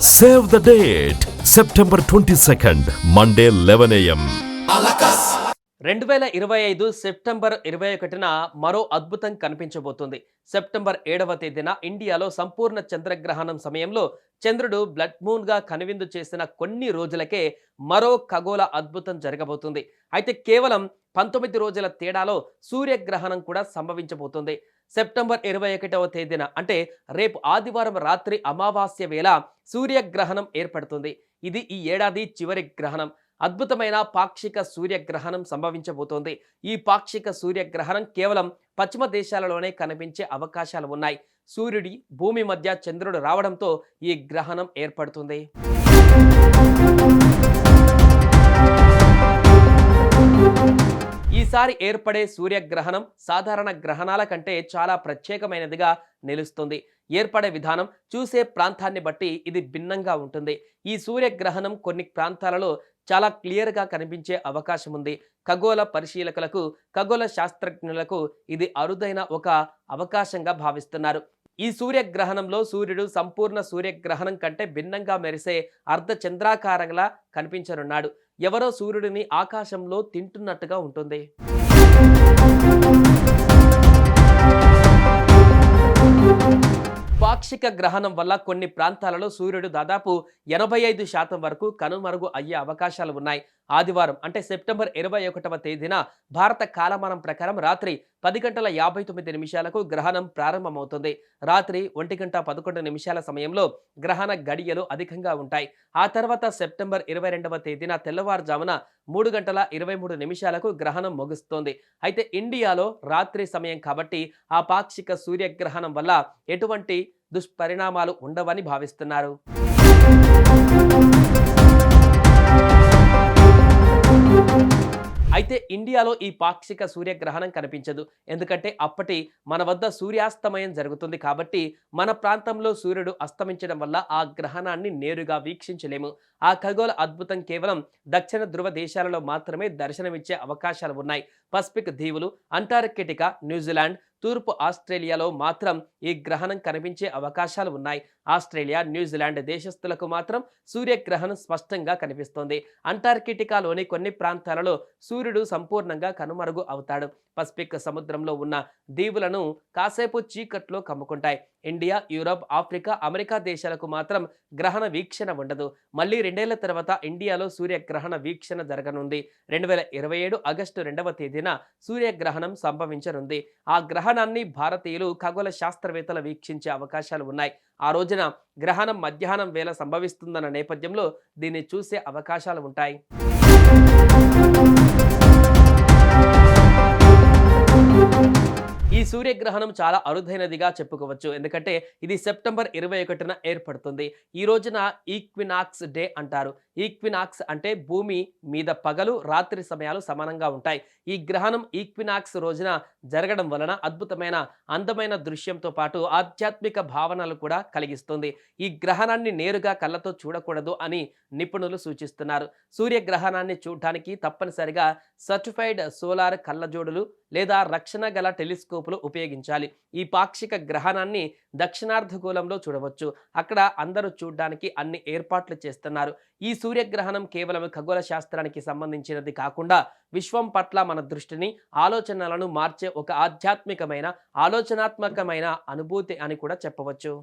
Save the date. September 22nd, Monday 11 a.m. 2025 September 21న మరో అద్భుతం కనిపించబోతుంది. September 7వ తేదీన ఇండియాలో సంపూర్ణ చంద్రగ్రహణం సమయంలో చంద్రుడు బ్లడ్ మూన్ గా కనువిందు చేసిన కొన్ని రోజులకే మరో ఖగోళ అద్భుతం జరగబోతుంది. అయితే కేవలం 19 రోజుల తేడాలో సూర్యగ్రహణం కూడా సంభవించబోతుంది. సెప్టెంబర్ 21వ తేదీన అంటే రేపు ఆదివారం రాత్రి అమావాస్య వేళ సూర్యగ్రహణం ఏర్పడుతుంది. ఇది ఈ ఏడాది చివరి గ్రహణం. అద్భుతమైన పాక్షిక సూర్యగ్రహణం సంభవించబోతోంది. ఈ పాక్షిక సూర్యగ్రహణం కేవలం పశ్చిమ దేశాలలోనే కనిపించే అవకాశాలు ఉన్నాయి. సూర్యుడి భూమి మధ్య చంద్రుడు రావడంతో ఈ గ్రహణం ఏర్పడుతుంది. ఈసారి ఏర్పడే సూర్యగ్రహణం సాధారణ గ్రహణాల కంటే చాలా ప్రత్యేకమైనదిగా నిలుస్తుంది. ఏర్పడే విధానం, చూసే ప్రాంతాన్ని బట్టి ఇది భిన్నంగా ఉంటుంది. ఈ సూర్యగ్రహణం కొన్ని ప్రాంతాలలో చాలా క్లియర్గా కనిపించే అవకాశం ఉంది. ఖగోళ పరిశీలకులకు, ఖగోళ శాస్త్రజ్ఞులకు ఇది అరుదైన ఒక అవకాశంగా భావిస్తున్నారు. ఈ సూర్యగ్రహణంలో సూర్యుడు సంపూర్ణ సూర్యగ్రహణం కంటే భిన్నంగా మెరిసే అర్ధ చంద్రాకారంలా కనిపించనున్నాడు. ఎవరో సూర్యుడిని ఆకాశంలో తింటున్నట్టుగా ఉంటుంది. పాక్షిక గ్రహణం వల్ల కొన్ని ప్రాంతాలలో సూర్యుడు దాదాపు 85% వరకు కనుమరుగు అయ్యే అవకాశాలు ఉన్నాయి. ఆదివారం అంటే సెప్టెంబర్ 21వ తేదీన భారత కాలమానం ప్రకారం రాత్రి 10:59 గ్రహణం ప్రారంభమవుతుంది. రాత్రి 1:11 సమయంలో గ్రహణ గడియలు అధికంగా ఉంటాయి. ఆ తర్వాత సెప్టెంబర్ 22వ తేదీన తెల్లవారుజామున 3:23 గ్రహణం ముగుస్తోంది. అయితే ఇండియాలో రాత్రి సమయం కాబట్టి ఆ పాక్షిక సూర్యగ్రహణం వల్ల ఎటువంటి దుష్పరిణామాలు ఉండవని భావిస్తున్నారు. అయితే ఇండియాలో ఈ పాక్షిక సూర్యగ్రహణం కనిపించదు. ఎందుకంటే అప్పటి మన వద్ద సూర్యాస్తమయం జరుగుతుంది కాబట్టి మన ప్రాంతంలో సూర్యుడు అస్తమించడం వల్ల ఆ గ్రహణాన్ని నేరుగా వీక్షించలేము. ఆ ఖగోళ అద్భుతం కేవలం దక్షిణ ధృవ దేశాలలో మాత్రమే దర్శనమిచ్చే అవకాశాలు ఉన్నాయి. పసిఫిక్ దీవులు, అంటార్కిటికా, న్యూజిలాండ్, తూర్పు ఆస్ట్రేలియాలో మాత్రం ఈ గ్రహణం కనిపించే అవకాశాలు ఉన్నాయి. ఆస్ట్రేలియా, న్యూజిలాండ్ దేశస్థులకు మాత్రం సూర్యగ్రహణం స్పష్టంగా కనిపిస్తోంది. అంటార్కిటికాలోని కొన్ని ప్రాంతాలలో సూర్యుడు సంపూర్ణంగా కనుమరుగు అవుతాడు. పసిఫిక్ సముద్రంలో ఉన్న దీవులను కాసేపు చీకట్లో కమ్ముకుంటాయి. ఇండియా, యూరప్, ఆఫ్రికా, అమెరికా దేశాలకు మాత్రం గ్రహణ వీక్షణ ఉండదు. మళ్ళీ 2 ఏళ్ల తర్వాత ఇండియాలో సూర్యగ్రహణ వీక్షణ జరగనుంది. 2027 ఆగస్టు 2వ తేదీన సూర్యగ్రహణం సంభవించనుంది. ఆ గ్రహణాన్ని భారతీయులు, ఖగోళ శాస్త్రవేత్తలు వీక్షించే అవకాశాలు ఉన్నాయి. ఆ రోజున గ్రహణం మధ్యాహ్నం వేళ సంభవిస్తుందన్న నేపథ్యంలో దీన్ని చూసే అవకాశాలు ఉంటాయి. ఈ సూర్యగ్రహణం చాలా అరుదైనదిగా చెప్పుకోవచ్చు. ఎందుకంటే ఇది సెప్టెంబర్ 21న ఏర్పడుతుంది. ఈ రోజున ఈక్వినాక్స్ డే అంటారు. ఈక్వినాక్స్ అంటే భూమి మీద పగలు, రాత్రి సమయాలు సమానంగా ఉంటాయి. ఈ గ్రహణం ఈక్వినాక్స్ రోజున జరగడం వలన అద్భుతమైన, అందమైన దృశ్యంతో పాటు ఆధ్యాత్మిక భావనలు కూడా కలిగిస్తుంది. ఈ గ్రహణాన్ని నేరుగా కళ్ళతో చూడకూడదు అని నిపుణులు సూచిస్తున్నారు. సూర్యగ్రహణాన్ని చూడటానికి తప్పనిసరిగా సర్టిఫైడ్ సోలార్ కళ్ళజోడులు లేదా రక్షణ గల టెలిస్కోపులు ఉపయోగించాలి. ఈ పాక్షిక గ్రహణాన్ని దక్షిణార్ధగోళంలో చూడవచ్చు. అక్కడ అందరూ చూడడానికి అన్ని ఏర్పాట్లు చేస్తున్నారు. ఈ సూర్యగ్రహణం కేవలం ఖగోళ శాస్త్రానికి సంబంధించినది కాకుండా విశ్వం పట్ల మన దృష్టిని, ఆలోచనలను మార్చే ఒక ఆధ్యాత్మికమైన, ఆలోచనాత్మకమైన అనుభూతి అని కూడా చెప్పవచ్చు.